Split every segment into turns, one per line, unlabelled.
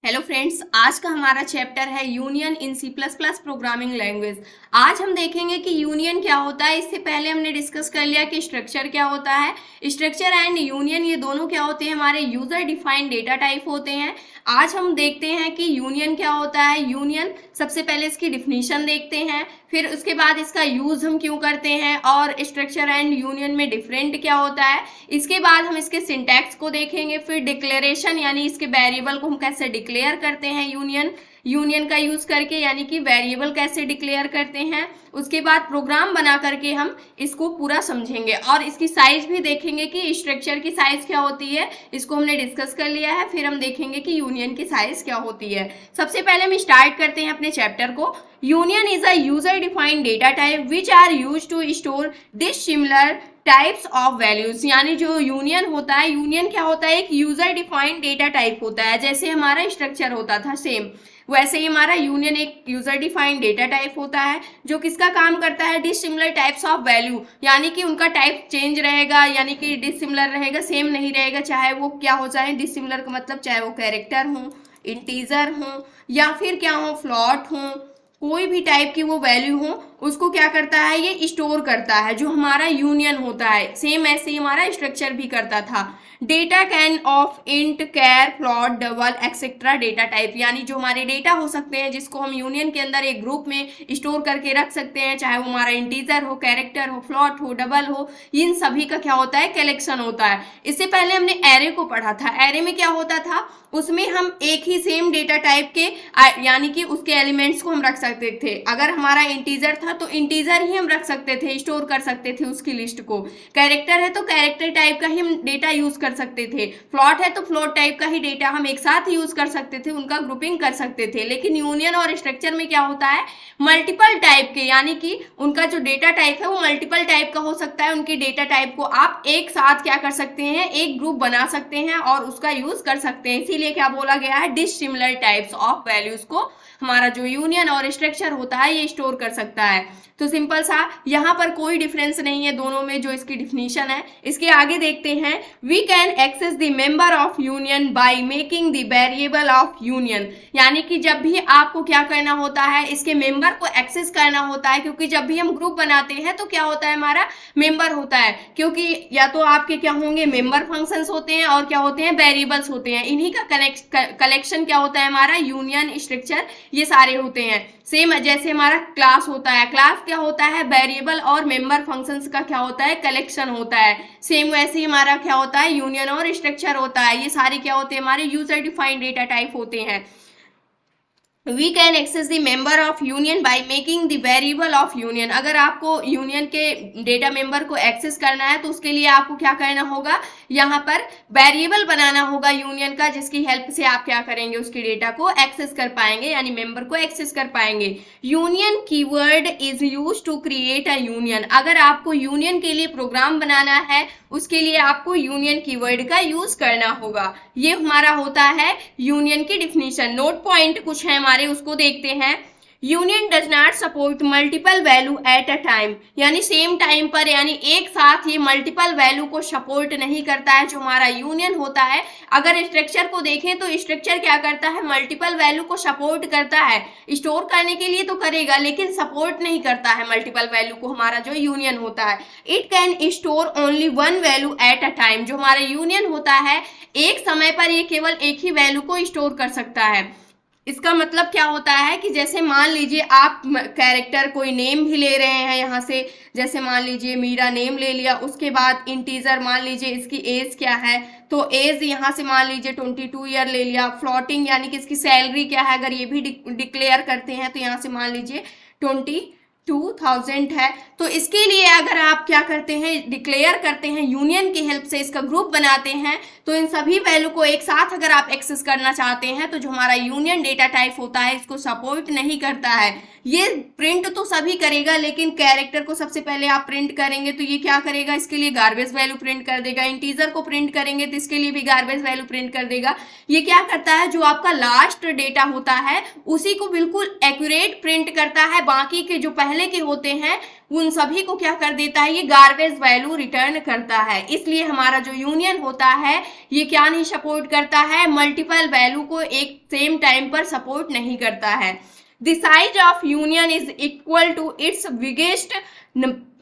Hello friends, आज का हमारा चैप्टर है union in C plus plus programming language. आज हम देखेंगे कि यूनियन क्या होता है। इससे पहले हमने डिस्कस कर लिया कि स्ट्रक्चर क्या होता है। स्ट्रक्चर एंड यूनियन ये दोनों क्या होते हैं, हमारे यूजर डिफाइंड डेटा टाइप होते हैं। आज हम देखते हैं कि यूनियन क्या होता है। यूनियन सबसे पहले इसकी डिफिनीशन देखते हैं, फिर उसके बाद इसका यूज हम क्यों करते हैं और स्ट्रक्चर एंड यूनियन में डिफरेंट क्या होता है। इसके बाद हम इसके सिंटैक्स को देखेंगे, फिर डिक्लेरेशन यानी इसके वेरिएबल को हम कैसे डिक्लेयर करते हैं यूनियन का यूज करके, यानी कि वेरिएबल कैसे डिक्लेयर करते हैं। उसके बाद प्रोग्राम बना करके हम इसको पूरा समझेंगे और इसकी साइज भी देखेंगे कि स्ट्रक्चर की साइज क्या होती है, इसको हमने डिस्कस कर लिया है। फिर हम देखेंगे कि यूनियन की साइज क्या होती है। सबसे पहले हम स्टार्ट करते हैं अपने चैप्टर को। Union is a user defined data type which are use to store dissimilar types of values. यानी जो यूनियन होता है, यूनियन क्या होता है, एक यूजर डिफाइंड डेटा टाइप होता है। जैसे हमारा स्ट्रक्चर होता था सेम, वैसे ही हमारा यूनियन एक यूजर डिफाइंड डेटा टाइप होता है जो किसका काम करता है, डिसिमिलर टाइप्स ऑफ वैल्यू। यानी कि उनका टाइप चेंज रहेगा, यानी कि डिसिमिलर रहेगा, सेम नहीं रहेगा, चाहे वो क्या हो जाए। डिसिमिलर का मतलब चाहे वो कैरेक्टर हो, इंटीजर हो, या फिर क्या हो, फ्लॉट हो, कोई भी टाइप की वो वैल्यू हो, उसको क्या करता है, ये स्टोर करता है, जो हमारा यूनियन होता है। सेम ऐसे ही हमारा स्ट्रक्चर भी करता था। Data can of int, char, float, double etcetera data type. यानी जो हमारे डेटा हो सकते हैं जिसको हम यूनियन के अंदर एक ग्रुप में स्टोर करके रख सकते हैं, चाहे वो हमारा इंटीजर हो, कैरेक्टर हो, फ्लॉट हो, डबल हो, इन सभी का क्या होता है, कलेक्शन होता है। इससे पहले हमने एरे को पढ़ा था। एरे में क्या होता था, उसमें हम एक ही सेम डेटा टाइप के यानी कि उसके एलिमेंट्स को हम रख सकते थे। अगर हमारा इंटीजर था तो इंटीजर ही हम रख सकते थे, स्टोर कर सकते थे उसकी लिस्ट को। कैरेक्टर है तो कैरेक्टर टाइप का ही हम डेटा यूज कर सकते थे। फ्लॉट है तो फ्लॉट टाइप का ही डेटा हम एक साथ यूज कर सकते थे, उनका ग्रुपिंग कर सकते थे। लेकिन यूनियन और स्ट्रक्चर में क्या होता है, मल्टीपल टाइप के, यानी कि उनका जो डेटा टाइप है वो मल्टीपल टाइप का हो सकता है। उनके डेटा टाइप को आप एक साथ क्या कर सकते हैं, एक ग्रुप बना सकते हैं और उसका यूज कर सकते हैं। इसीलिए क्या बोला गया है, डिसिमिलर टाइप्स ऑफ वैल्यूज को हमारा जो यूनियन और स्ट्रक्चर होता है ये स्टोर कर सकता है। तो सिंपल सा, यहाँ पर कोई डिफरेंस नहीं है दोनों में, जो इसकी डिफिनीशन है। इसके आगे देखते हैं, we can access the member of union by making the variable of union. यानी कि जब भी आपको क्या करना होता है, इसके मेंबर को एक्सेस करना होता है, क्योंकि जब भी हम ग्रुप बनाते हैं तो क्या होता है, हमारा मेंबर होता है। क्योंकि या तो आपके क्या होंगे, मेंबर फंक्शंस होते हैं और क्या होते हैं, वेरिएबल्स होते हैं। इन्हीं का कलेक्शन क्या होता है, हमारा यूनियन, स्ट्रक्चर, ये सारे होते हैं। सेम जैसे हमारा क्लास होता है, क्लास क्या होता है, वेरिएबल और मेंबर फंक्शंस का क्या होता है, कलेक्शन होता है। सेम वैसे ही हमारा क्या होता है, यूनियन और स्ट्रक्चर होता है। ये सारे क्या होते हैं, हमारे यूजर डिफाइंड डेटा टाइप होते हैं। We can access the member of union by making the variable of union. अगर आपको यूनियन के डेटा मेंबर को एक्सेस करना है तो उसके लिए आपको क्या करना होगा, यहाँ पर वेरिएबल बनाना होगा यूनियन का, जिसकी हेल्प से आप क्या करेंगे, उसके डेटा को एक्सेस कर पाएंगे, यानी मेंबर को एक्सेस कर पाएंगे। Union keyword is use to create a union. अगर आपको यूनियन के लिए प्रोग्राम बनाना है, उसके लिए आपको यूनियन कीवर्ड का यूज करना होगा। ये हमारा होता है यूनियन की डिफिनीशन। नोट पॉइंट कुछ है हमारे, उसको देखते हैं। Union does not support multiple value at a time. यानी सेम टाइम पर, यानी एक साथ ये मल्टीपल वैल्यू को सपोर्ट नहीं करता है जो हमारा यूनियन होता है। अगर स्ट्रक्चर को देखें तो स्ट्रक्चर क्या करता है, मल्टीपल वैल्यू को सपोर्ट करता है, स्टोर करने के लिए तो करेगा लेकिन सपोर्ट नहीं करता है मल्टीपल वैल्यू को, हमारा जो यूनियन होता है। It can store only one value at a time. जो हमारा यूनियन होता है, एक समय पर ये केवल एक ही वैल्यू को स्टोर कर सकता है। इसका मतलब क्या होता है कि जैसे मान लीजिए आप कैरेक्टर कोई नेम भी ले रहे हैं यहाँ से, जैसे मान लीजिए मीरा नेम ले लिया, उसके बाद इंटीजर मान लीजिए इसकी एज क्या है, तो एज यहाँ से मान लीजिए 22 ईयर ले लिया। फ्लोटिंग यानी कि इसकी सैलरी क्या है, अगर ये भी डिक्लेयर करते हैं तो यहाँ से मान लीजिए 22,000 है। तो इसके लिए अगर आप क्या करते हैं, डिक्लेयर करते हैं यूनियन की हेल्प से, इसका ग्रुप बनाते हैं, तो इन सभी वैल्यू को एक साथ अगर आप एक्सेस करना चाहते हैं तो जो हमारा यूनियन डेटा टाइप होता है इसको सपोर्ट नहीं करता है। ये प्रिंट तो सभी करेगा, लेकिन कैरेक्टर को सबसे पहले आप प्रिंट करेंगे तो ये क्या करेगा, इसके लिए गार्बेज वैल्यू प्रिंट कर देगा। इंटीजर को प्रिंट करेंगे तो इसके लिए भी गार्बेज वैल्यू प्रिंट कर देगा। ये क्या करता है, जो आपका लास्ट डेटा होता है उसी को बिल्कुल एक्यूरेट प्रिंट करता है, बाकी के जो पहले के होते हैं उन सभी को क्या कर देता है, ये गार्बेज वैल्यू रिटर्न करता है। इसलिए हमारा जो यूनियन होता है ये क्या नहीं सपोर्ट करता है, मल्टीपल वैल्यू को एक सेम टाइम पर सपोर्ट नहीं करता है। The size of union is equal to its biggest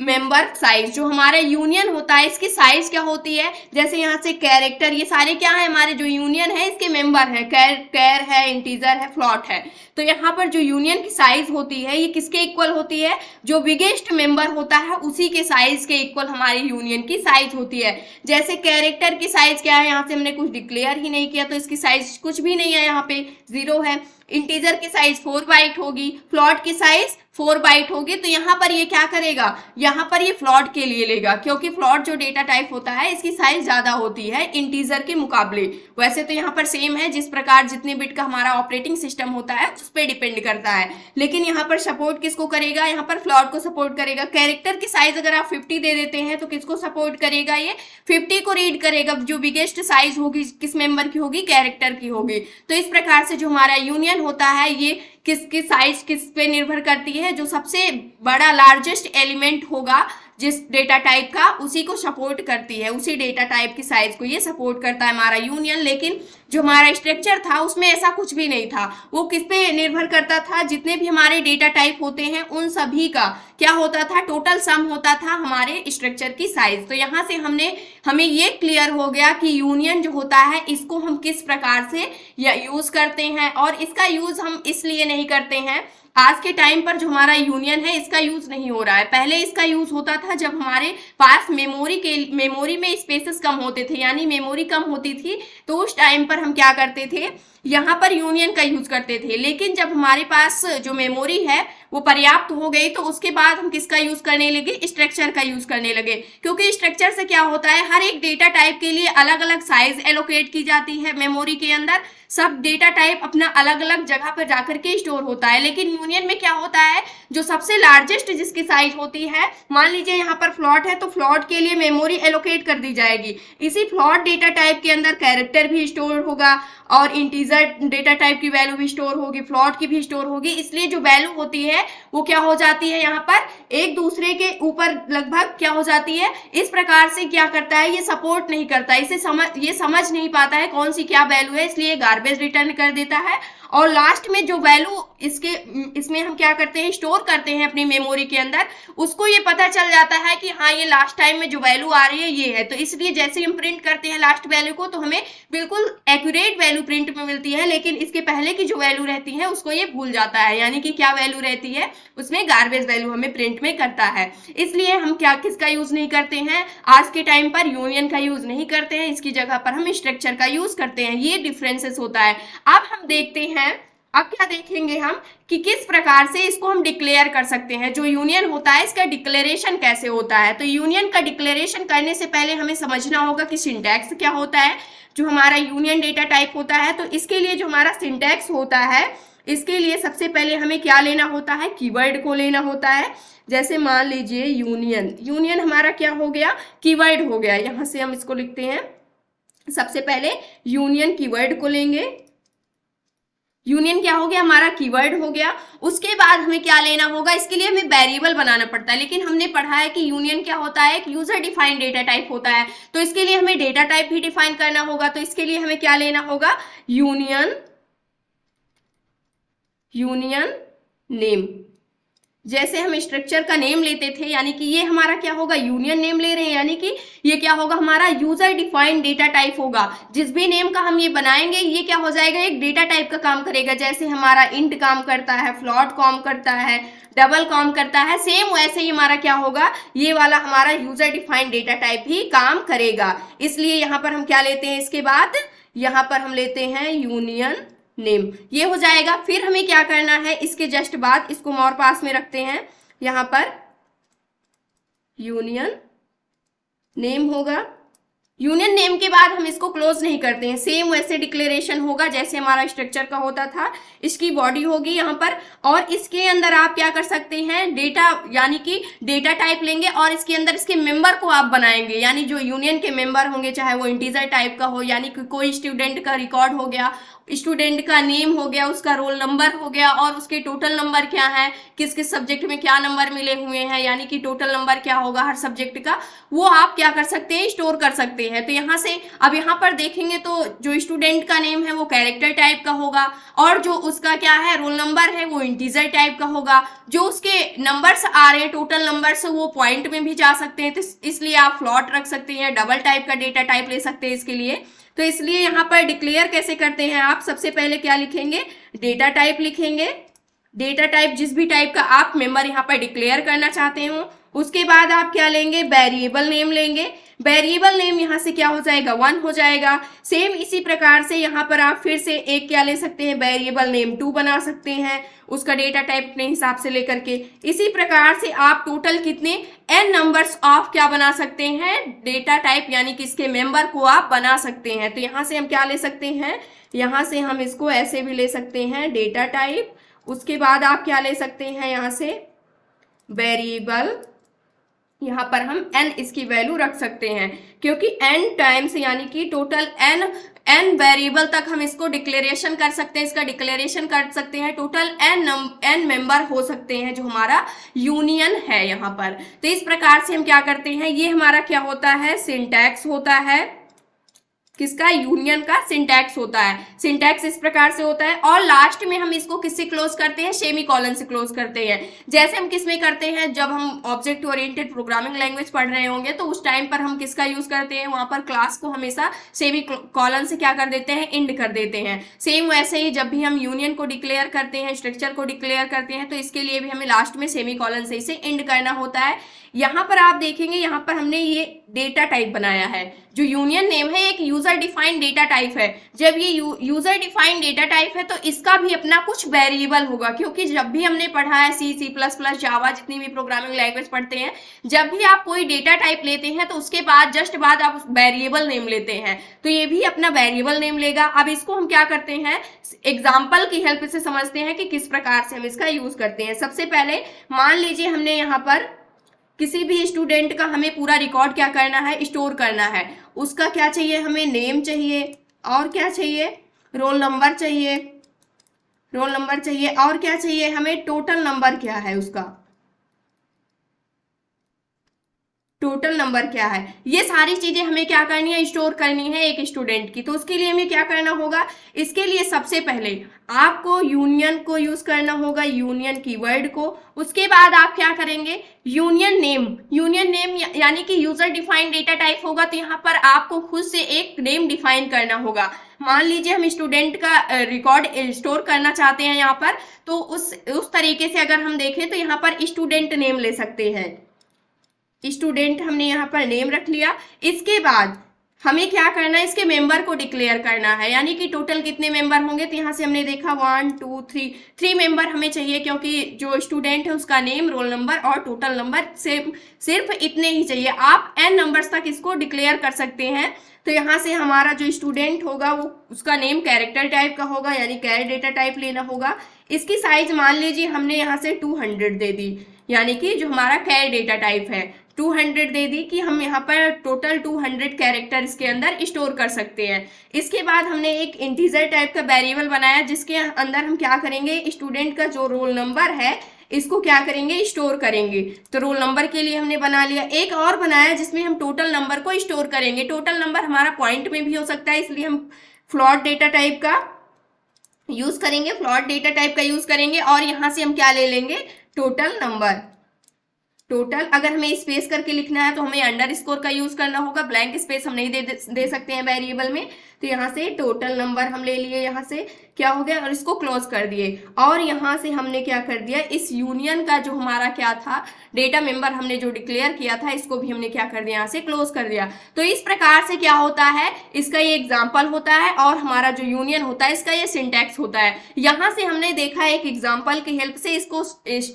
member size. जो हमारा यूनियन होता है इसकी साइज क्या होती है, जैसे यहाँ से कैरेक्टर, ये सारे क्या है हमारे जो यूनियन है इसके मेंबर है, कैर है, इंटीजर है, फ्लॉट है। तो यहाँ पर जो यूनियन की साइज होती है ये किसके इक्वल होती है, जो बिगेस्ट मेंबर होता है उसी के साइज के इक्वल हमारी यूनियन की साइज होती है। जैसे कैरेक्टर की साइज क्या है, यहाँ से हमने कुछ डिक्लेयर ही नहीं किया तो इसकी साइज कुछ भी नहीं है, यहाँ पे 0 है। इंटीजर की साइज 4 बाइट होगी, फ्लॉट की साइज 4 बाइट होगी। तो यहाँ पर ये क्या करेगा, यहाँ पर ये फ्लॉट के लिए लेगा, क्योंकि फ्लॉट जो डेटा टाइप होता है इसकी साइज ज्यादा होती है इंटीजर के मुकाबले। वैसे तो यहाँ पर सेम है, जिस प्रकार जितने बिट का हमारा ऑपरेटिंग सिस्टम होता है उस पर डिपेंड करता है, लेकिन यहाँ पर सपोर्ट किसको करेगा, यहाँ पर फ्लॉट को सपोर्ट करेगा। कैरेक्टर की साइज अगर आप 50 दे देते हैं तो किसको सपोर्ट करेगा, ये 50 को रीड करेगा। जो बिगेस्ट साइज होगी किस मेंबर की होगी, कैरेक्टर की होगी। तो इस प्रकार से जो हमारा यूनियन होता है ये किसकी साइज किस पे निर्भर करती है, जो सबसे बड़ा लार्जेस्ट एलिमेंट होगा जिस डेटा टाइप का उसी को सपोर्ट करती है, उसी डेटा टाइप की साइज को ये सपोर्ट करता है हमारा यूनियन। लेकिन जो हमारा स्ट्रक्चर था उसमें ऐसा कुछ भी नहीं था, वो किस पे निर्भर करता था, जितने भी हमारे डेटा टाइप होते हैं उन सभी का क्या होता था, टोटल सम होता था हमारे स्ट्रक्चर की साइज। तो यहाँ से हमें ये क्लियर हो गया कि यूनियन जो होता है इसको हम किस प्रकार से यूज करते हैं, और इसका यूज हम इसलिए नहीं करते हैं, आज के टाइम पर जो हमारा यूनियन है इसका यूज नहीं हो रहा है। पहले इसका यूज होता था जब हमारे पास मेमोरी में स्पेसेस कम होते थे, यानी मेमोरी कम होती थी, तो उस टाइम पर हम क्या करते थे, यहाँ पर यूनियन का यूज करते थे। लेकिन जब हमारे पास जो मेमोरी है वो पर्याप्त हो गई तो उसके बाद हम किसका यूज करने लगे, स्ट्रक्चर का यूज करने लगे। क्योंकि स्ट्रक्चर से क्या होता है, हर एक डेटा टाइप के लिए अलग अलग साइज एलोकेट की जाती है मेमोरी के अंदर, सब डेटा टाइप अपना अलग अलग जगह पर जाकर के स्टोर होता है। लेकिन यूनियन में क्या होता है, जो सबसे लार्जेस्ट जिसकी साइज होती है, मान लीजिए यहाँ पर फ्लॉट है तो फ्लॉट के लिए मेमोरी एलोकेट कर दी जाएगी। इसी फ्लॉट डेटा टाइप के अंदर कैरेक्टर भी स्टोर होगा और इंटीजर डेटा टाइप की वैल्यू भी स्टोर होगी, फ्लॉट की भी स्टोर होगी। इसलिए जो वैल्यू होती है वो क्या हो जाती है, यहाँ पर एक दूसरे के ऊपर लगभग क्या हो जाती है, इस प्रकार से क्या करता है, ये सपोर्ट नहीं करता, ये समझ नहीं पाता है कौन सी क्या वैल्यू है, इसलिए गार्बेज रिटर्न कर देता है। और लास्ट में जो वैल्यू इसमें हम क्या करते हैं, स्टोर करते हैं अपनी मेमोरी के अंदर, उसको ये पता चल जाता है कि हाँ ये लास्ट टाइम में जो वैल्यू आ रही है ये है। तो इसलिए जैसे हम प्रिंट करते हैं लास्ट वैल्यू को तो हमें बिल्कुल एक्यूरेट वैल्यू प्रिंट में मिलती है, लेकिन इसके पहले की जो वैल्यू रहती है उसको ये भूल जाता है, यानी कि क्या वैल्यू रहती है उसमें गार्बेज वैल्यू हमें प्रिंट में करता है। इसलिए हम किसका यूज नहीं करते हैं, आज के टाइम पर यूनियन का यूज नहीं करते हैं, इसकी जगह पर हम स्ट्रक्चर का यूज करते हैं। ये डिफरेंसेस होता है। अब हम देखते हैं, अब क्या देखेंगे हम कि किस प्रकार से इसको हम डिक्लेयर कर सकते हैं। जो यूनियन होता है इसका डिक्लेरेशन कैसे होता है। तो यूनियन का डिक्लेरेशन करने से पहले हमें समझना होगा कि सिंटैक्स क्या होता है। जो हमारा यूनियन डेटा टाइप होता है तो इसके लिए जो हमारा सिंटैक्स होता है, इसके लिए सबसे पहले हमें क्या लेना होता है, कीवर्ड को लेना होता है। जैसे मान लीजिए यूनियन हमारा क्या हो गया, कीवर्ड हो गया। यहाँ से हम इसको लिखते हैं, सबसे पहले यूनियन कीवर्ड को लेंगे। यूनियन क्या हो गया, हमारा कीवर्ड हो गया। उसके बाद हमें क्या लेना होगा, इसके लिए हमें वेरिएबल बनाना पड़ता है, लेकिन हमने पढ़ा है कि यूनियन क्या होता है, एक यूजर डिफाइंड डेटा टाइप होता है। तो इसके लिए हमें डेटा टाइप भी डिफाइन करना होगा। तो इसके लिए हमें क्या लेना होगा, यूनियन नेम। जैसे हम स्ट्रक्चर का नेम लेते थे, यानी कि ये हमारा क्या होगा, यूनियन नेम ले रहे हैं, यानी कि ये क्या होगा, हमारा यूजर डिफाइंड डेटा टाइप होगा। जिस भी नेम का हम ये बनाएंगे ये क्या हो जाएगा, एक डेटा टाइप का काम करेगा। जैसे हमारा इंट काम करता है, फ्लॉट काम करता है, डबल काम करता है, सेम वैसे ही हमारा क्या होगा, ये वाला हमारा यूजर डिफाइंड डेटा टाइप ही काम करेगा। इसलिए यहाँ पर हम क्या लेते हैं, इसके बाद यहाँ पर हम लेते हैं यूनियन नेम, ये हो जाएगा। फिर हमें क्या करना है, इसके जस्ट बाद इसको मोर पास में रखते हैं, यहां पर यूनियन नेम होगा। यूनियन नेम के बाद हम इसको क्लोज नहीं करते हैं, सेम वैसे डिक्लेरेशन होगा जैसे हमारा स्ट्रक्चर का होता था। इसकी बॉडी होगी यहाँ पर, और इसके अंदर आप क्या कर सकते हैं, डेटा यानी कि डेटा टाइप लेंगे और इसके अंदर इसके मेंबर को आप बनाएंगे। यानी जो यूनियन के मेंबर होंगे, चाहे वो इंटीजर टाइप का हो, यानी कि कोई स्टूडेंट का रिकॉर्ड हो गया, स्टूडेंट का नेम हो गया, उसका रोल नंबर हो गया, और उसके टोटल नंबर क्या है, किस किस सब्जेक्ट में क्या नंबर मिले हुए हैं, यानी कि टोटल नंबर क्या होगा हर सब्जेक्ट का, वो आप क्या कर सकते हैं, स्टोर कर सकते हैं। तो यहाँ से अब यहाँ पर देखेंगे तो जो स्टूडेंट का नेम है वो कैरेक्टर टाइप का होगा, और जो उसका क्या है रोल नंबर है वो इंटीजर टाइप का होगा। जो उसके नंबर्स आ रहे हैं टोटल नंबर्स वो पॉइंट में भी जा सकते हैं, तो इसलिए आप फ्लॉट रख सकते हैं, डबल टाइप का डेटा टाइप ले सकते हैं इसके लिए। तो इसलिए यहाँ पर डिक्लेयर कैसे करते हैं, आप सबसे पहले क्या लिखेंगे, डेटा टाइप लिखेंगे। डेटा टाइप जिस भी टाइप का आप मेंबर यहाँ पर डिक्लेयर करना चाहते हो, उसके बाद आप क्या लेंगे, वेरिएबल नेम लेंगे। वेरिएबल नेम यहाँ से क्या हो जाएगा, 1 हो जाएगा। सेम इसी प्रकार से यहाँ पर आप फिर से एक क्या ले सकते हैं, वेरिएबल नेम 2 बना सकते हैं, उसका डेटा टाइप अपने हिसाब से लेकर के। इसी प्रकार से आप टोटल कितने n नंबर्स ऑफ क्या बना सकते हैं, डेटा टाइप, यानी कि इसके मेंबर को आप बना सकते हैं। तो यहाँ से हम क्या ले सकते हैं, यहाँ से हम इसको ऐसे भी ले सकते हैं, डेटा टाइप। उसके बाद आप क्या ले सकते हैं, यहाँ से वेरिएबल, यहाँ पर हम n इसकी वैल्यू रख सकते हैं, क्योंकि n टाइम्स यानी कि टोटल n वेरिएबल तक हम इसको डिक्लेरेशन कर सकते हैं, इसका डिक्लेरेशन कर सकते हैं। टोटल n मेंबर हो सकते हैं जो हमारा यूनियन है यहाँ पर। तो इस प्रकार से हम क्या करते हैं, ये हमारा क्या होता है, सिंटैक्स होता है, किसका, यूनियन का सिंटैक्स होता है। सिंटैक्स इस प्रकार से होता है, और लास्ट में हम इसको किससे क्लोज करते हैं, सेमी कॉलन से क्लोज करते हैं। जैसे हम किस में करते हैं, जब हम ऑब्जेक्ट ओरिएंटेड प्रोग्रामिंग लैंग्वेज पढ़ रहे होंगे तो उस टाइम पर हम किसका यूज करते हैं, वहां पर क्लास को हमेशा सेमी कॉलन से क्या कर देते हैं, इंड कर देते हैं। सेम वैसे ही जब भी हम यूनियन को डिक्लेयर करते हैं, स्ट्रक्चर को डिक्लेयर करते हैं, तो इसके लिए भी हमें लास्ट में सेमी कॉलन से इसे इंड करना होता है। यहाँ पर आप देखेंगे, यहाँ पर हमने ये डेटा टाइप बनाया है। जो यूनियन नेम है एक यूजर डिफाइंड डेटा टाइप है। जब ये यूजर डिफाइंड डेटा टाइप है तो इसका भी अपना कुछ वेरिएबल होगा, क्योंकि जब भी हमने पढ़ा है C++, जावा, जितनी भी प्रोग्रामिंग लैंग्वेज पढ़ते हैं, जब भी आप कोई डेटा टाइप लेते हैं तो उसके बाद जस्ट बाद आप वेरिएबल नेम लेते हैं, तो ये भी अपना वेरिएबल नेम लेगा। अब इसको हम क्या करते हैं, एग्जाम्पल की हेल्प से समझते हैं कि किस प्रकार से हम इसका यूज करते हैं। सबसे पहले मान लीजिए हमने यहाँ पर किसी भी स्टूडेंट का हमें पूरा रिकॉर्ड क्या करना है, स्टोर करना है। उसका क्या चाहिए, हमें नेम चाहिए, और क्या चाहिए, रोल नंबर चाहिए, रोल नंबर चाहिए, और क्या चाहिए हमें, टोटल नंबर क्या है, उसका टोटल नंबर क्या है। ये सारी चीजें हमें क्या करनी है, स्टोर करनी है एक स्टूडेंट की। तो उसके लिए हमें क्या करना होगा, इसके लिए सबसे पहले आपको यूनियन को यूज करना होगा, यूनियन कीवर्ड को। उसके बाद आप क्या करेंगे, यूनियन नेम यानी कि यूजर डिफाइंड डेटा टाइप होगा, तो यहाँ पर आपको खुद से एक नेम डिफाइन करना होगा। मान लीजिए हम स्टूडेंट का रिकॉर्ड स्टोर करना चाहते हैं यहाँ पर, तो उस तरीके से अगर हम देखें तो यहाँ पर स्टूडेंट नेम ले सकते हैं। स्टूडेंट हमने यहाँ पर नेम रख लिया। इसके बाद हमें क्या करना है, इसके मेंबर को डिक्लेयर करना है, यानी कि टोटल कितने मेंबर होंगे। तो यहाँ से हमने देखा 1 2 3 मेंबर हमें चाहिए, क्योंकि जो स्टूडेंट है उसका नेम, रोल नंबर और टोटल नंबर सिर्फ इतने ही चाहिए। आप n नंबर्स तक इसको डिक्लेयर कर सकते हैं। तो यहाँ से हमारा जो स्टूडेंट होगा वो उसका नेम कैरेक्टर टाइप का होगा, यानी कैर डेटा टाइप लेना होगा। इसकी साइज मान लीजिए हमने यहाँ से 200 दे दी, यानी कि जो हमारा कैर डेटा टाइप है 200 दे दी, कि हम यहाँ पर टोटल 200 कैरेक्टर इसके अंदर स्टोर कर सकते हैं। इसके बाद हमने एक इंटीजर टाइप का वेरिएबल बनाया, जिसके अंदर हम क्या करेंगे, स्टूडेंट का जो रोल नंबर है इसको क्या करेंगे, स्टोर करेंगे। तो रोल नंबर के लिए हमने बना लिया। एक और बनाया जिसमें हम टोटल नंबर को स्टोर करेंगे। टोटल नंबर हमारा पॉइंट में भी हो सकता है, इसलिए हम फ्लोट डेटा टाइप का यूज करेंगे, फ्लोट डेटा टाइप का यूज करेंगे। और यहाँ से हम क्या ले लेंगे, टोटल नंबर। टोटल अगर हमें स्पेस करके लिखना है तो हमें अंडरस्कोर का यूज करना होगा, ब्लैंक स्पेस हम नहीं दे सकते हैं वेरिएबल में। तो यहाँ से टोटल नंबर हम ले लिए, यहाँ से क्या हो गया, और इसको क्लोज कर दिए। और यहाँ से हमने क्या कर दिया, इस यूनियन का जो हमारा क्या था, डेटा मेंबर हमने जो डिक्लेयर किया था, इसको भी हमने क्या कर दिया, यहाँ से क्लोज कर दिया। तो इस प्रकार से क्या होता है, इसका ये एग्जाम्पल होता है, और हमारा जो यूनियन होता है इसका ये सिंटैक्स होता है। यहाँ से हमने देखा एक एग्जाम्पल की हेल्प से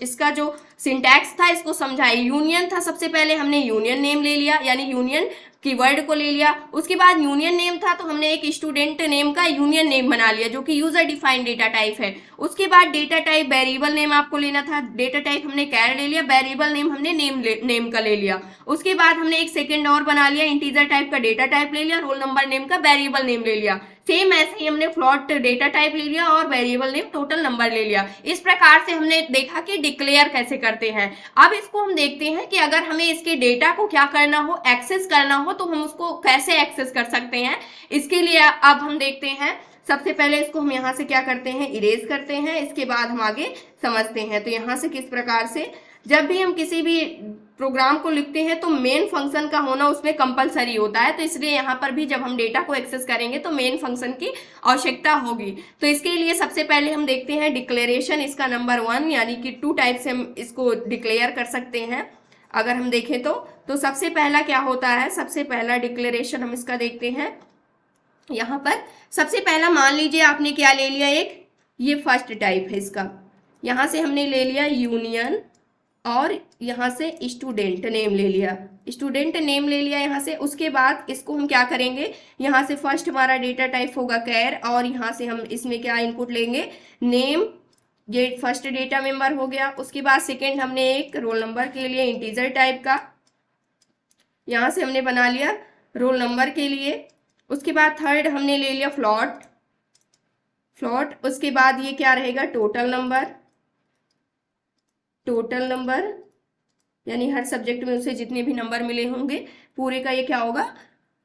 इसका जो सिंटैक्स था इसको समझाए। यूनियन था, सबसे पहले हमने यूनियन नेम ले लिया, यानी यूनियन कीवर्ड को ले लिया। उसके बाद यूनियन नेम था तो हमने एक स्टूडेंट नेम का यूनियन नेम बना लिया, जो कि यूजर डिफाइंड डेटा टाइप है। उसके बाद डेटा टाइप वेरिएबल नेम आपको लेना था, डेटा टाइप हमने कैर ले लिया, वेरिएबल नेम हमने नेम का ले लिया। उसके बाद हमने एक सेकंड और बना लिया, इंटीजर टाइप का डेटा टाइप ले लिया, रोल नंबर नेम का वेरिएबल नेम ले लिया। सेम ऐसे ही हमने फ्लोट डेटा टाइप ले लिया और वेरिएबल नेम टोटल नंबर ले लिया। इस प्रकार से हमने देखा कि डिक्लेयर कैसे करते हैं। अब इसको हम देखते हैं कि अगर हमें इसके डेटा को क्या करना हो, एक्सेस करना हो, तो हम उसको कैसे एक्सेस कर सकते हैं। इसके लिए अब हम देखते हैं, सबसे पहले इसको हम यहाँ से क्या करते हैं, इरेज करते हैं, इसके बाद हम आगे समझते हैं। तो यहाँ से किस प्रकार से जब भी हम किसी भी प्रोग्राम को लिखते हैं तो मेन फंक्शन का होना उसमें कंपलसरी होता है, तो इसलिए यहाँ पर भी जब हम डेटा को एक्सेस करेंगे तो मेन फंक्शन की आवश्यकता होगी। तो इसके लिए सबसे पहले हम देखते हैं डिक्लेरेशन, इसका नंबर 1, यानी कि 2 टाइप से हम इसको डिक्लेयर कर सकते हैं। अगर हम देखें तो सबसे पहला क्या होता है, सबसे पहला डिक्लेरेशन हम इसका देखते हैं। यहाँ पर सबसे पहला मान लीजिए आपने क्या ले लिया, एक ये फर्स्ट टाइप है इसका, यहाँ से हमने ले लिया यूनियन और यहाँ से स्टूडेंट नेम ले लिया, स्टूडेंट नेम ले लिया यहाँ से। उसके बाद इसको हम क्या करेंगे, यहाँ से फर्स्ट हमारा डेटा टाइप होगा कैर, और यहाँ से हम इसमें क्या इनपुट लेंगे, नेम, ये फर्स्ट डेटा मेंबर हो गया। उसके बाद सेकेंड हमने एक रोल नंबर के लिए इंटीजर टाइप का, यहाँ से हमने बना लिया रोल नंबर के लिए। उसके बाद थर्ड हमने ले लिया फ्लॉट, उसके बाद ये क्या रहेगा, टोटल नंबर, यानी हर सब्जेक्ट में उसे जितने भी नंबर मिले होंगे पूरे का ये क्या होगा,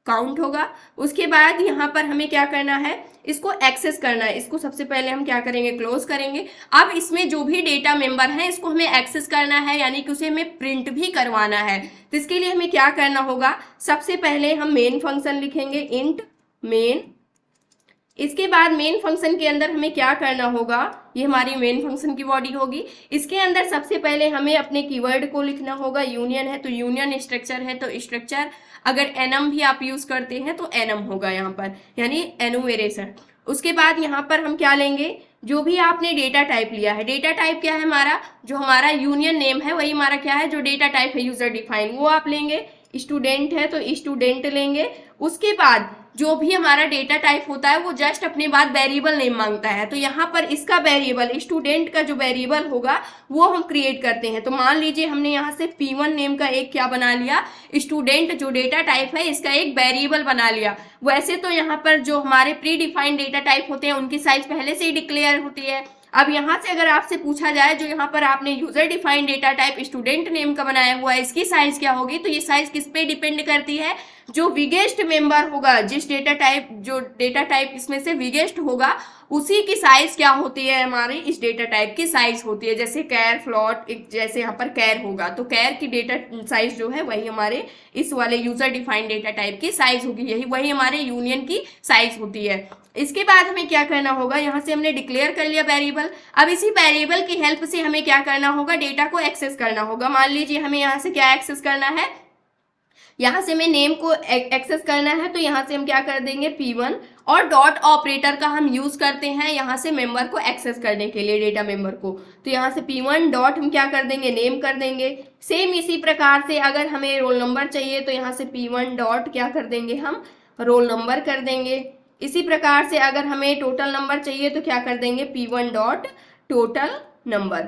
काउंट होगा। उसके बाद यहाँ पर हमें क्या करना है, इसको एक्सेस करना है। इसको सबसे पहले हम क्या करेंगे, क्लोज करेंगे। अब इसमें जो भी डेटा मेंबर है इसको हमें एक्सेस करना है, यानी कि उसे हमें प्रिंट भी करवाना है। तो इसके लिए हमें क्या करना होगा, सबसे पहले हम मेन फंक्शन लिखेंगे, इंट मेन। इसके बाद मेन फंक्शन के अंदर हमें क्या करना होगा, ये हमारी मेन फंक्शन की बॉडी होगी। इसके अंदर सबसे पहले हमें अपने कीवर्ड को लिखना होगा। यूनियन है तो यूनियन, स्ट्रक्चर है तो स्ट्रक्चर, अगर एनम भी आप यूज करते हैं तो एनम होगा यहाँ पर, यानी एनुमेरेशन। उसके बाद यहाँ पर हम क्या लेंगे, जो भी आपने डेटा टाइप लिया है, डेटा टाइप क्या है हमारा, जो हमारा यूनियन नेम है वही हमारा क्या है, जो डेटा टाइप है यूजर डिफाइन, वो आप लेंगे। स्टूडेंट है तो स्टूडेंट लेंगे। उसके बाद जो भी हमारा डेटा टाइप होता है वो जस्ट अपने बाद वेरिएबल नेम मांगता है, तो यहाँ पर इसका वेरिएबल, स्टूडेंट का जो वेरिएबल होगा वो हम क्रिएट करते हैं। तो मान लीजिए हमने यहाँ से P1 नेम का एक क्या बना लिया, स्टूडेंट जो डेटा टाइप है इसका एक वेरिएबल बना लिया। वैसे तो यहाँ पर जो हमारे प्री डिफाइंड डेटा टाइप होते हैं उनकी साइज पहले से ही डिक्लेयर होती है। अब यहाँ से अगर आपसे पूछा जाए, जो यहाँ पर आपने user defined data type student name का बनाया हुआ है, इसकी साइज क्या होगी, तो ये साइज किस पे डिपेंड करती है, जो बिगेस्ट मेंबर होगा, जिस डेटा टाइप इसमें से बिगेस्ट होगा उसी की साइज क्या होती है, हमारी इस डेटा टाइप की साइज होती है। जैसे कैर, फ्लॉट, जैसे यहाँ पर कैर होगा तो कैर की डेटा साइज जो है वही हमारे इस वाले यूजर डिफाइंड डेटा टाइप की साइज होगी, यही वही हमारे यूनियन की साइज होती है। इसके बाद हमें क्या करना होगा, यहाँ से हमने डिक्लेयर कर लिया वेरिएबल। अब इसी वेरिएबल की हेल्प से हमें क्या करना होगा, डेटा को एक्सेस करना होगा। मान लीजिए हमें यहाँ से क्या एक्सेस करना है, यहाँ से हमें नेम को एक्सेस करना है, तो यहाँ से हम क्या कर देंगे, P1, और डॉट ऑपरेटर का हम यूज करते हैं यहाँ से मेंबर को एक्सेस करने के लिए, डेटा मेंबर को। तो यहाँ से P1 डॉट हम क्या कर देंगे, नेम कर देंगे। सेम इसी प्रकार से अगर हमें रोल नंबर चाहिए तो यहाँ से P1 डॉट क्या कर देंगे, हम रोल नंबर कर देंगे। इसी प्रकार से अगर हमें टोटल नंबर चाहिए तो क्या कर देंगे, P1 डॉट टोटल नंबर।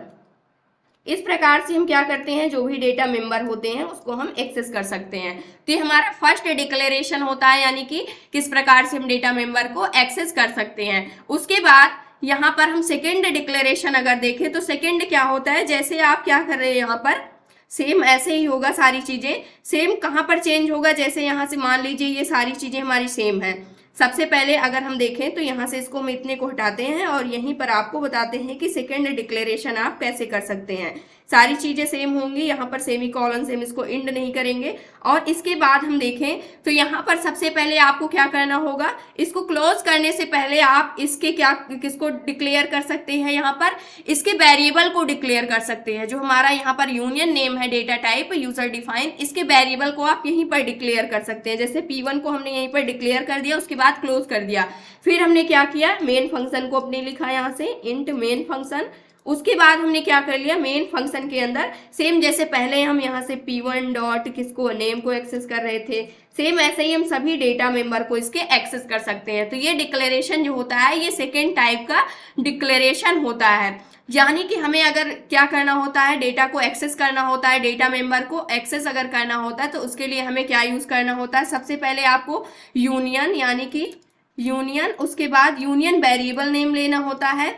इस प्रकार से हम क्या करते हैं, जो भी डेटा मेंबर होते हैं उसको हम एक्सेस कर सकते हैं। तो ये हमारा फर्स्ट डिक्लेरेशन होता है, यानी कि किस प्रकार से हम डेटा मेंबर को एक्सेस कर सकते हैं। उसके बाद यहाँ पर हम सेकेंड डिक्लेरेशन अगर देखें तो सेकेंड क्या होता है, जैसे आप क्या कर रहे हैं यहाँ पर सेम ऐसे ही होगा, सारी चीजें सेम। कहाँ पर चेंज होगा, जैसे यहाँ से मान लीजिए ये सारी चीजें हमारी सेम है। सबसे पहले अगर हम देखें तो यहाँ से इसको हम इतने को हटाते हैं और यहीं पर आपको बताते हैं कि सेकेंड डिक्लेरेशन आप कैसे कर सकते हैं। सारी चीजें सेम होंगी, यहाँ पर सेमी कॉलन से हम इसको इंड नहीं करेंगे। और इसके बाद हम देखें तो यहाँ पर सबसे पहले आपको क्या करना होगा, इसको क्लोज करने से पहले आप इसके किसको डिक्लेयर कर सकते हैं, यहाँ पर इसके वेरिएबल को डिक्लेयर कर सकते हैं। जो हमारा यहाँ पर यूनियन नेम है डेटा टाइप यूजर डिफाइन, इसके वेरिएबल को आप यहीं पर डिक्लेयर कर सकते हैं। जैसे P1 को हमने यहीं पर डिक्लेयर कर दिया, उसके बाद क्लोज कर दिया। फिर हमने क्या किया, मेन फंक्शन को अपने लिखा यहाँ से इंट मेन फंक्शन। उसके बाद हमने क्या कर लिया, मेन फंक्शन के अंदर सेम जैसे पहले हम यहाँ से P1 डॉट किसको नेम को एक्सेस कर रहे थे, सेम ऐसे ही हम सभी डेटा मेंबर को इसके एक्सेस कर सकते हैं। तो ये डिक्लेरेशन जो होता है ये सेकेंड टाइप का डिक्लेरेशन होता है। यानी कि हमें अगर क्या करना होता है, डेटा को एक्सेस करना होता है, डेटा मेंबर को एक्सेस अगर करना होता है तो उसके लिए हमें क्या यूज करना होता है, सबसे पहले आपको यूनियन यानी कि यूनियन, उसके बाद यूनियन वेरिएबल नेम लेना होता है,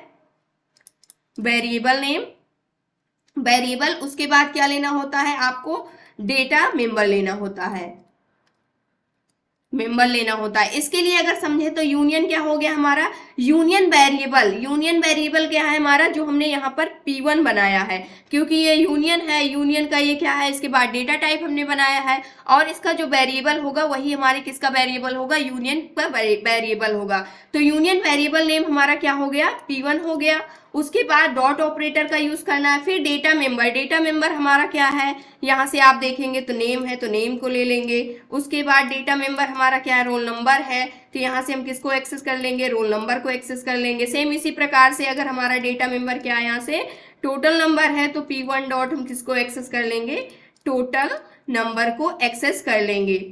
वेरिएबल नेम, वेरिएबल, उसके बाद क्या लेना होता है आपको, डेटा मेंबर लेना होता है, मेंबर लेना होता है। इसके लिए अगर समझे तो यूनियन क्या हो गया हमारा, यूनियन वेरिएबल, यूनियन वेरिएबल क्या है हमारा, जो हमने यहाँ पर P1 बनाया है, क्योंकि ये यूनियन है, यूनियन का ये क्या है, इसके बाद डेटा टाइप हमने बनाया है, और इसका जो वेरिएबल होगा वही हमारे किसका वेरिएबल होगा, यूनियन का वेरिएबल होगा। तो यूनियन वेरिएबल नेम हमारा क्या हो गया, P1 हो गया। उसके बाद डॉट ऑपरेटर का यूज करना है। फिर डेटा मेंबर, डेटा मेंबर हमारा क्या है, यहाँ से आप देखेंगे तो नेम है, तो नेम को ले लेंगे। उसके बाद डेटा मेंबर हमारा क्या है, रोल नंबर है, तो यहाँ से हम किसको एक्सेस कर लेंगे, रोल नंबर को एक्सेस कर लेंगे। सेम इसी प्रकार से अगर हमारा डेटा मेंबर क्या है, यहाँ से टोटल नंबर है, तो P1 डॉट हम किसको एक्सेस कर लेंगे, टोटल नंबर को एक्सेस कर लेंगे।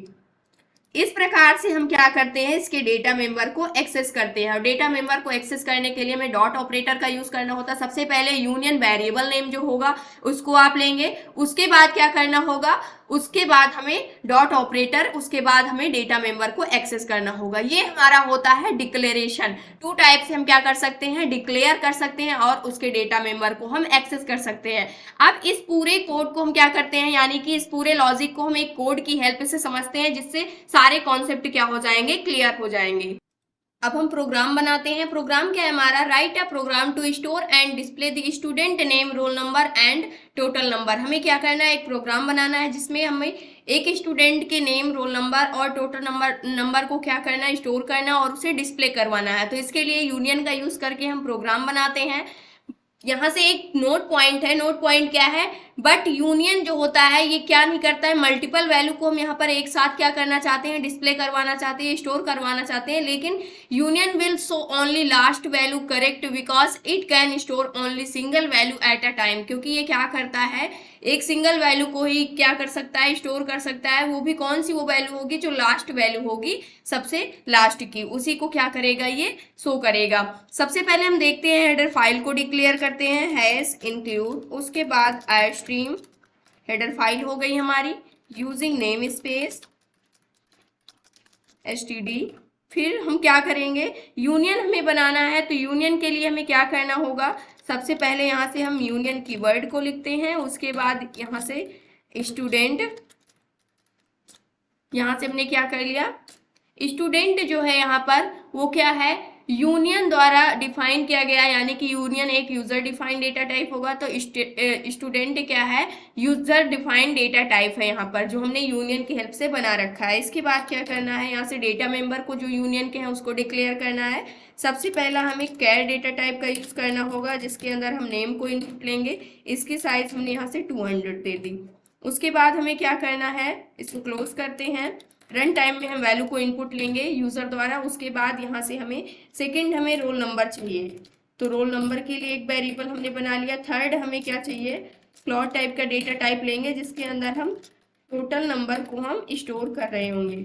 इस प्रकार से हम क्या करते हैं, इसके डेटा मेंबर को एक्सेस करते हैं। और डेटा मेंबर को एक्सेस करने के लिए हमें डॉट ऑपरेटर का यूज करना होता है। सबसे पहले यूनियन वेरिएबल नेम जो होगा उसको आप लेंगे, उसके बाद क्या करना होगा, उसके बाद हमें डॉट ऑपरेटर, उसके बाद हमें डेटा मेंबर को एक्सेस करना होगा। ये हमारा होता है डिक्लेरेशन। टू टाइप से हम क्या कर सकते हैं, डिक्लेयर कर सकते हैं और उसके डेटा मेंबर को हम एक्सेस कर सकते हैं। अब इस पूरे कोड को हम क्या करते हैं, यानी कि इस पूरे लॉजिक को हम एक कोड की हेल्प से समझते हैं, जिससे सारे कॉन्सेप्ट क्या हो जाएंगे, क्लियर हो जाएंगे। अब हम प्रोग्राम बनाते हैं। प्रोग्राम क्या है हमारा, write a program to store and display the student name, roll number and total number. हमें क्या करना है, एक प्रोग्राम बनाना है जिसमें हमें एक स्टूडेंट के नेम, रोल नंबर और टोटल नंबर को क्या करना है, स्टोर करना और उसे डिस्प्ले करवाना है। तो इसके लिए यूनियन का यूज करके हम प्रोग्राम बनाते हैं। यहाँ से एक नोट पॉइंट है, नोट पॉइंट क्या है, बट यूनियन जो होता है ये क्या नहीं करता है, मल्टीपल वैल्यू को हम यहाँ पर एक साथ क्या करना चाहते हैं, डिस्प्ले करवाना चाहते हैं, स्टोर करवाना चाहते हैं। लेकिन union will show only last value correct because it can store only single value at a time. क्योंकि ये क्या करता है, एक सिंगल वैल्यू को ही क्या कर सकता है, स्टोर कर सकता है। वो भी कौन सी वो वैल्यू होगी, जो लास्ट वैल्यू होगी सबसे लास्ट की, उसी को क्या करेगा, ये शो करेगा। सबसे पहले हम देखते हैं, हेडर फाइल को डिक्लेयर करते हैं, हैश इंक्लूड, उसके बाद स्ट्रीम, हेडर फाइल हो गई हमारी, यूजिंग नेम स्पेस std। फिर हम क्या करेंगे, यूनियन हमें बनाना है, तो यूनियन के लिए हमें क्या करना होगा, सबसे पहले यहाँ से हम यूनियन कीवर्ड को लिखते हैं। उसके बाद यहाँ से स्टूडेंट, यहाँ से हमने क्या कर लिया, स्टूडेंट जो है यहाँ पर वो क्या है, यूनियन द्वारा डिफाइन किया गया, यानी कि यूनियन एक यूजर डिफाइंड डेटा टाइप होगा। तो स्टूडेंट क्या है, यूजर डिफाइंड डेटा टाइप है यहाँ पर, जो हमने यूनियन की हेल्प से बना रखा है। इसके बाद क्या करना है, यहाँ से डेटा मेंबर को जो यूनियन के हैं उसको डिक्लेयर करना है। सबसे पहला हमें कैर डेटा टाइप का यूज करना होगा, जिसके अंदर हम नेम को इनपुट लेंगे। इसकी साइज हमने यहाँ से 200 दे दी। उसके बाद हमें क्या करना है, इसको क्लोज करते हैं। रन टाइम में हम वैल्यू को इनपुट लेंगे यूजर द्वारा। उसके बाद यहाँ से हमें रोल नंबर चाहिए, तो रोल नंबर के लिए एक वेरिएबल हमने बना लिया। थर्ड हमें क्या चाहिए, फ्लोट टाइप का डेटा टाइप लेंगे, जिसके अंदर हम टोटल नंबर को हम स्टोर कर रहे होंगे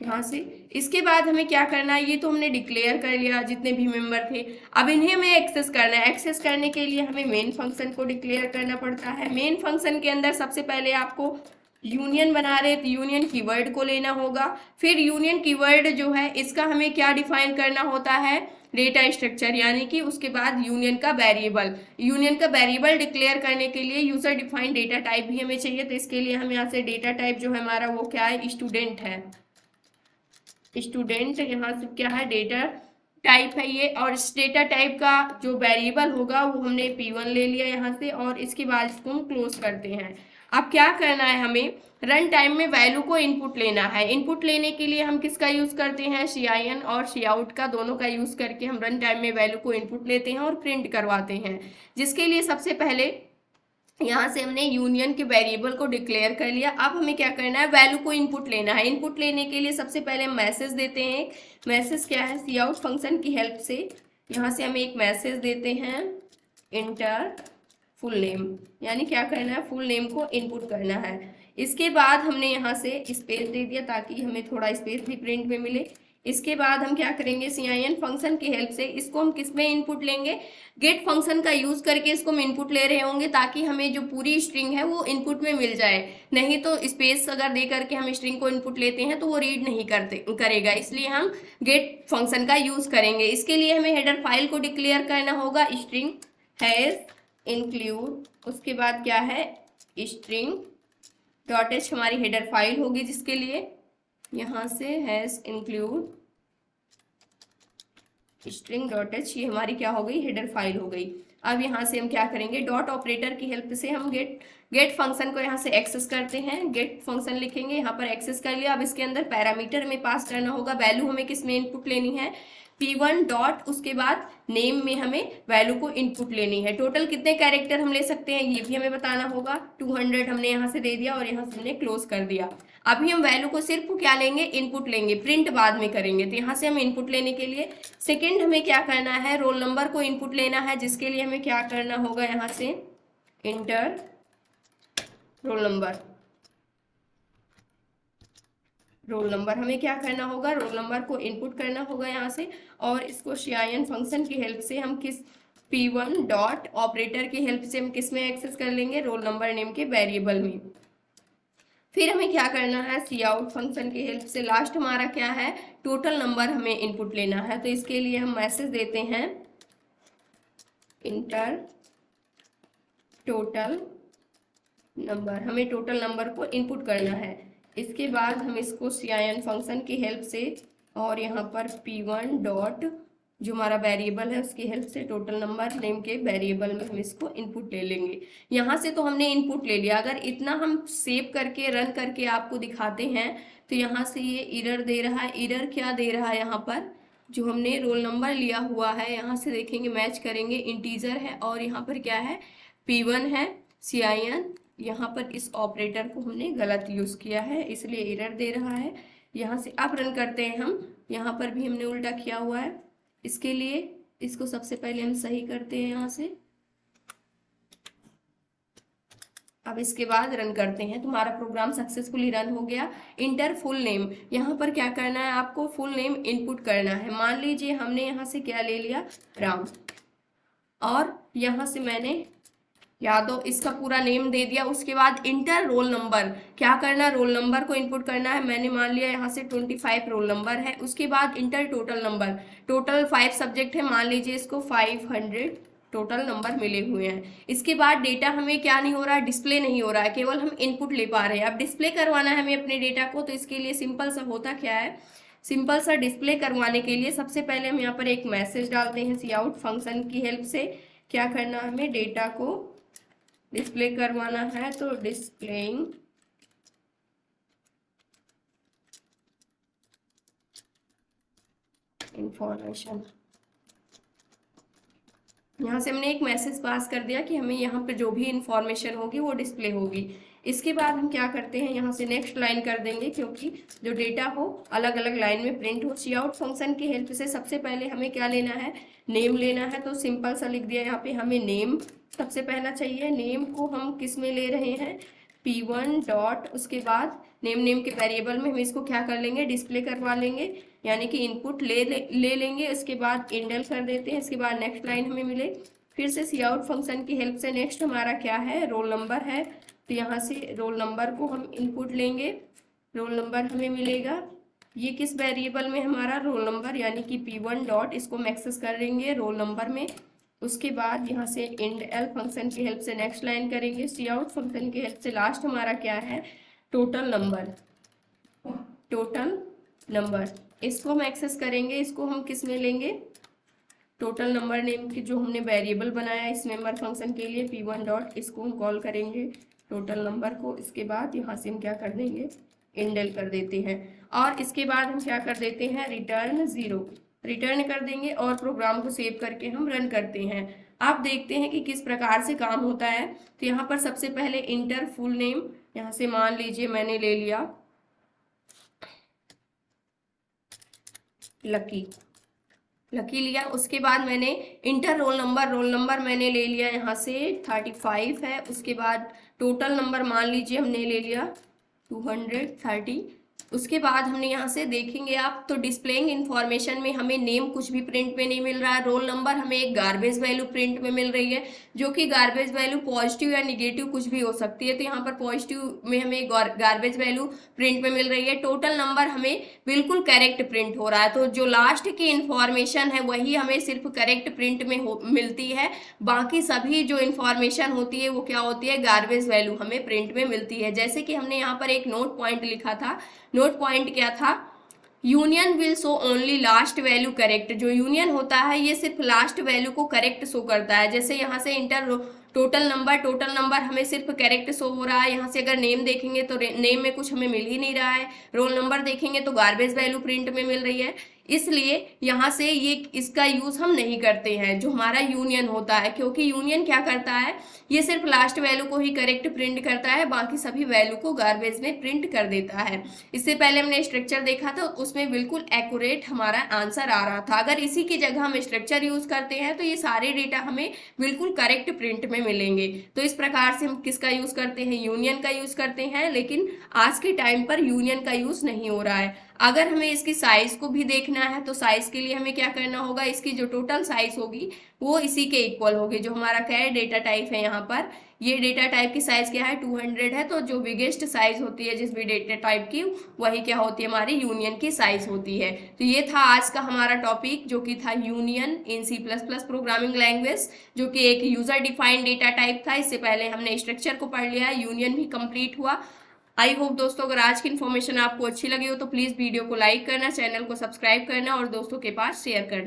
यहाँ से। इसके बाद हमें क्या करना है, ये तो हमने डिक्लेयर कर लिया जितने भी मेंबर थे। अब इन्हें हमें एक्सेस करना है। एक्सेस करने के लिए हमें मेन फंक्शन को डिक्लेयर करना पड़ता है। मेन फंक्शन के अंदर सबसे पहले आपको यूनियन बना रहे तो यूनियन कीवर्ड को लेना होगा। फिर यूनियन कीवर्ड जो है इसका हमें क्या डिफाइन करना होता है, डेटा स्ट्रक्चर, यानी कि उसके बाद यूनियन का वेरिएबल। यूनियन का वेरिएबल डिक्लेयर करने के लिए यूजर डिफाइंड डेटा टाइप भी हमें चाहिए। तो इसके लिए हम यहाँ से डेटा टाइप जो है हमारा वो क्या है, स्टूडेंट है। स्टूडेंट यहाँ से क्या है, डेटा टाइप है ये। और इस डेटा टाइप का जो वेरिएबल होगा वो हमने P1 ले लिया यहाँ से, और इसके बाद इसको हम क्लोज करते हैं। अब क्या करना है, हमें रन टाइम में वैल्यू को इनपुट लेना है। इनपुट लेने के लिए हम किसका यूज करते हैं, CIN और COUT का, दोनों का यूज करके हम रन टाइम में वैल्यू को इनपुट लेते हैं और प्रिंट करवाते हैं। जिसके लिए सबसे पहले यहाँ से हमने यूनियन के वेरिएबल को डिक्लेयर कर लिया। अब हमें क्या करना है, वैल्यू को इनपुट लेना है। इनपुट लेने के लिए सबसे पहले हम मैसेज देते हैं। मैसेज क्या है, COUT फंक्शन की हेल्प से यहाँ से हम एक मैसेज देते हैं, इंटर फुल नेम, यानी क्या करना है, फुल नेम को इनपुट करना है। इसके बाद हमने यहाँ से स्पेस दे दिया ताकि हमें थोड़ा स्पेस भी प्रिंट में मिले। इसके बाद हम क्या करेंगे, CIN फंक्शन की हेल्प से इसको हम किस में इनपुट लेंगे, गेट फंक्शन का यूज करके इसको हम इनपुट ले रहे होंगे ताकि हमें जो पूरी स्ट्रिंग है वो इनपुट में मिल जाए। नहीं तो स्पेस अगर दे करके हम स्ट्रिंग को इनपुट लेते हैं तो वो रीड नहीं करेगा, इसलिए हम गेट फंक्शन का यूज करेंगे। इसके लिए हमें हेडर फाइल को डिक्लेयर करना होगा, स्ट्रिंग हैज इंक्लूड, उसके बाद क्या है स्ट्रिंग डॉट एच हमारी हेडर फाइल होगी, जिसके लिए यहाँ से has include string dot H, ये हमारी क्या हो गई, हेडर फाइल हो गई। अब यहाँ से हम क्या करेंगे, डॉट ऑपरेटर की हेल्प से हम गेट फंक्शन को यहाँ से एक्सेस करते हैं। गेट फंक्शन लिखेंगे, यहाँ पर एक्सेस कर लिया। अब इसके अंदर पैरामीटर हमें पास करना होगा, वैल्यू हमें किस में इनपुट लेनी है, P1 डॉट, उसके बाद नेम में हमें वैल्यू को इनपुट लेनी है। टोटल कितने कैरेक्टर हम ले सकते हैं ये भी हमें बताना होगा। 200 हमने यहाँ से दे दिया और यहाँ से हमने क्लोज कर दिया। अभी हम वैल्यू को सिर्फ क्या लेंगे, इनपुट लेंगे, प्रिंट बाद में करेंगे। तो यहाँ से हम इनपुट लेने के लिए सेकेंड हमें क्या करना है, रोल नंबर को इनपुट लेना है, जिसके लिए हमें क्या करना होगा, यहाँ से इंटर रोल नंबर हमें क्या करना होगा, रोल नंबर को इनपुट करना होगा यहाँ से, और इसको CIN फंक्शन की हेल्प से हम किस P1 डॉट ऑपरेटर की हेल्प से हम किस में एक्सेस कर लेंगे, रोल नंबर नेम के वेरिएबल में। फिर हमें क्या करना है, Cout फंक्शन की हेल्प से लास्ट हमारा क्या है, टोटल नंबर हमें इनपुट लेना है। तो इसके लिए हम मैसेज देते हैं इंटर टोटल नंबर, हमें टोटल नंबर को इनपुट करना है। इसके बाद हम इसको CIN फंक्शन की हेल्प से और यहाँ पर P1 डॉट जो हमारा वेरिएबल है उसकी हेल्प से टोटल नंबर नेम के वेरिएबल में हम इसको इनपुट ले लेंगे। यहाँ से तो हमने इनपुट ले लिया, अगर इतना हम सेव करके रन करके आपको दिखाते हैं तो यहाँ से ये एरर दे रहा है। एरर क्या दे रहा है, यहाँ पर जो हमने रोल नंबर लिया हुआ है, यहाँ से देखेंगे मैच करेंगे, इंटीजर है और यहाँ पर क्या है P1 है, CIN यहाँ पर इस ऑपरेटर को हमने गलत यूज़ किया है इसलिए एरर दे रहा है। यहाँ से अब रन करते हैं हम, यहाँ पर भी हमने उल्टा किया हुआ है। इसके लिए इसको सबसे पहले हम सही करते हैं यहाँ से, अब इसके बाद रन करते हैं। तुम्हारा प्रोग्राम सक्सेसफुली रन हो गया। इंटर फुल नेम, यहाँ पर क्या करना है, आपको फुल नेम इनपुट करना है। मान लीजिए हमने यहाँ से क्या ले लिया, राम, और यहाँ से मैंने यादव इसका पूरा नेम दे दिया। उसके बाद इंटर रोल नंबर, क्या करना, रोल नंबर को इनपुट करना है। मैंने मान लिया यहाँ से 25 रोल नंबर है। उसके बाद inter total number, total 5 subject है, मान लीजिए इसको 500 टोटल नंबर मिले हुए हैं। इसके बाद डेटा हमें क्या नहीं हो रहा है, डिस्प्ले नहीं हो रहा है, केवल हम इनपुट ले पा रहे हैं। अब डिस्प्ले करवाना है हमें अपने डेटा को, तो इसके लिए सिंपल सा होता क्या है, सिंपल सा डिस्प्ले करवाने के लिए सबसे पहले हम यहाँ पर एक मैसेज डालते हैं Cout फंक्शन की हेल्प से। क्या करना है, हमें डेटा को डिस्प्ले करवाना है, तो डिस्प्लेइंग इंफॉर्मेशन, यहाँ से हमने एक मैसेज पास कर दिया कि हमें यहाँ पे जो भी इंफॉर्मेशन होगी वो डिस्प्ले होगी। इसके बाद हम क्या करते हैं, यहाँ से नेक्स्ट लाइन कर देंगे, क्योंकि जो डेटा हो अलग अलग लाइन में प्रिंट हो। Cout फंक्शन की हेल्प से सबसे पहले हमें क्या लेना है, नेम लेना है। तो सिंपल सा लिख दिया यहाँ पे, हमें नेम सबसे पहला चाहिए। नेम को हम किस में ले रहे हैं, P1 डॉट, उसके बाद नेम के वेरिएबल में हम इसको क्या कर लेंगे, डिस्प्ले करवा लेंगे, यानी कि इनपुट ले लेंगे। इसके बाद इंडल कर देते हैं। इसके बाद नेक्स्ट लाइन हमें मिले, फिर से Cout फंक्शन की हेल्प से नेक्स्ट हमारा क्या है, रोल नंबर है। तो यहाँ से रोल नंबर को हम इनपुट लेंगे, रोल नंबर हमें मिलेगा। ये किस वेरिएबल में, हमारा रोल नंबर, यानी कि P1 डॉट, इसको हम एक्सेस कर लेंगे रोल नंबर में। उसके बाद यहाँ से इंडल फंक्शन की हेल्प से नेक्स्ट लाइन करेंगे। Cout फंक्शन की हेल्प से लास्ट हमारा क्या है, टोटल नंबर, इसको हम एक्सेस करेंगे। इसको हम किस में लेंगे, टोटल नंबर नेम की जो हमने वेरिएबल बनाया इस मेंबर फंक्शन के लिए P1 डॉट, इसको हम कॉल करेंगे टोटल नंबर को। इसके बाद यहाँ से हम क्या कर देंगे, इंडल कर देते हैं, और इसके बाद हम क्या कर देते हैं, रिटर्न 0 रिटर्न कर देंगे, और प्रोग्राम को सेव करके हम रन करते हैं। आप देखते हैं कि किस प्रकार से काम होता है। तो यहाँ पर सबसे पहले इंटर फुल नेम, यहाँ से मान लीजिए मैंने ले लिया लकी लिया। उसके बाद मैंने इंटर रोल नंबर मैंने ले लिया यहाँ से 35 है। उसके बाद टोटल नंबर मान लीजिए हमने ले लिया 230। उसके बाद हमने यहाँ से देखेंगे आप तो डिस्प्लेइंग इन्फॉर्मेशन में हमें नेम कुछ भी प्रिंट में नहीं मिल रहा है, रोल नंबर हमें एक गार्बेज वैल्यू प्रिंट में मिल रही है, जो कि गार्बेज वैल्यू पॉजिटिव या निगेटिव कुछ भी हो सकती है। तो यहाँ पर पॉजिटिव में हमें गार्बेज वैल्यू प्रिंट में मिल रही है। टोटल नंबर हमें बिल्कुल करेक्ट प्रिंट हो रहा है, तो जो लास्ट की इंफॉर्मेशन है वही हमें सिर्फ करेक्ट प्रिंट में मिलती है, बाकी सभी जो इंफॉर्मेशन होती है वो क्या होती है, गार्बेज वैल्यू हमें प्रिंट में मिलती है। जैसे कि हमने यहाँ पर एक नोट पॉइंट लिखा था, नोट पॉइंट क्या था, union will show only last value correct. जो यूनियन होता है ये सिर्फ लास्ट वैल्यू को करेक्ट शो करता है। जैसे यहाँ से इंटर टोटल नंबर हमें सिर्फ करेक्ट शो हो रहा है। यहाँ से अगर नेम देखेंगे तो नेम में कुछ हमें मिल ही नहीं रहा है, रोल नंबर देखेंगे तो गार्बेज वैल्यू प्रिंट में मिल रही है, इसलिए यहाँ से ये इसका यूज हम नहीं करते हैं जो हमारा यूनियन होता है, क्योंकि यूनियन क्या करता है, ये सिर्फ लास्ट वैल्यू को ही करेक्ट प्रिंट करता है, बाकी सभी वैल्यू को गार्बेज में प्रिंट कर देता है। इससे पहले हमने स्ट्रक्चर देखा था, उसमें बिल्कुल एक्यूरेट हमारा आंसर आ रहा था। अगर इसी की जगह हम स्ट्रक्चर यूज करते हैं तो ये सारे डेटा हमें बिल्कुल करेक्ट प्रिंट में मिलेंगे। तो इस प्रकार से हम किसका यूज करते हैं, यूनियन का यूज करते हैं, लेकिन आज के टाइम पर यूनियन का यूज नहीं हो रहा है। अगर हमें इसकी साइज को भी देखना है तो साइज के लिए हमें क्या करना होगा, इसकी जो टोटल साइज होगी वो इसी के इक्वल होगी। जो हमारा क्या है, डेटा टाइप है, यहाँ पर ये डेटा टाइप की साइज क्या है, 200 है। तो जो बिगेस्ट साइज होती है जिस भी डेटा टाइप की, वही क्या होती है, हमारी यूनियन की साइज होती है। तो ये था आज का हमारा टॉपिक, जो कि था union in C++ programming language, जो कि एक यूजर डिफाइंड डेटा टाइप था। इससे पहले हमने स्ट्रक्चर को पढ़ लिया, यूनियन भी कंप्लीट हुआ। आई होप दोस्तों अगर आज की इन्फॉर्मेशन आपको अच्छी लगी हो तो प्लीज़ वीडियो को लाइक करना, चैनल को सब्सक्राइब करना और दोस्तों के पास शेयर करना।